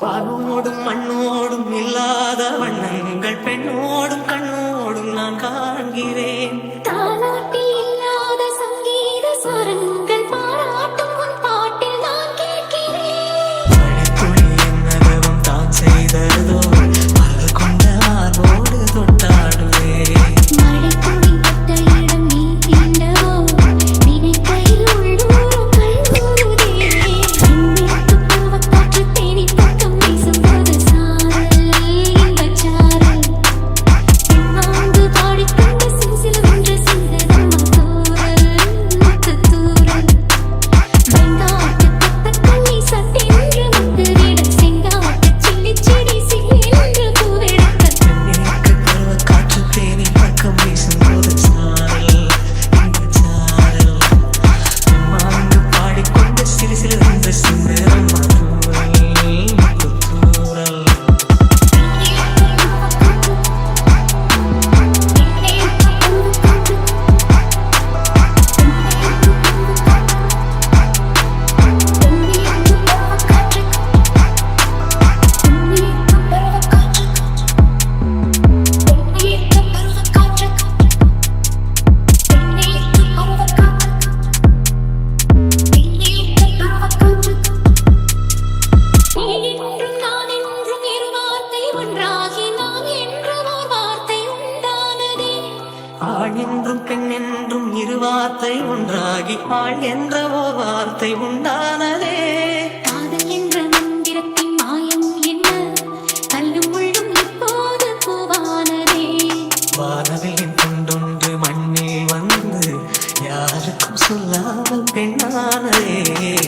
வானோடும் மண்ணோடும் இல்லாத வண்ணங்கள் பெண்ணோடும் கண்ணோடும் நான் காண்கிறேன். தாலாட்டில் இல்லாத சங்கீத ஸ்வரங்கள் பாராட்டும் உன் பாட்டில் நான் கேட்கிறேன். மழைத்துளி என்னதவம் தான் செய்ததோ அது கொண்ட ஆர்வோடு தொட்டாடுவேன். மழைத்துளி பட்ட இடம் நீ தீண்டவோ நினைக்கையில் உள்ளூரும் கல்லூரே. தென்மேற்கு பருவக்காற்று தேனி பக்கம் வீசும்போது சாரல் இன்பச் சாரல். தென்னாங்கு பாடிக்கொண்டு சிலுசிலுவென்று சிந்ததம்மா தூறல் முத்துத் தூறல். வெங்காட்டு கொத்தக்கள்ளி சட்டென்று முட்டுவிட செங்காட்டுச் சில்லிச் செடி சில்லென்று பூவெடுக்க. தென்மேற்கு பருவக்காற்று தேனி பக்கம் வீசும்போது சாரல் இன்பச் சாரல். தெம்மாங்கு பாடிக்கொண்டு சிலுசிலுவென்று சிந்ததம்மா தூறல் முத்துத் தூறல். ஆண் என்றும் பெண் என்றும் இரு வார்த்தை ஒன்றாகி ஆள் என்ற ஓர் வார்த்தை உண்டானதே. காதல் என்ற மந்திரத்தின் மாயம் என்ன? கல்லும் முள்ளும் இப்போது பூவானதே. வானவில்லின் துண்டொன்று மண்ணில் வந்து யாருக்கும் சொல்லாமல் பெண்ணானதே.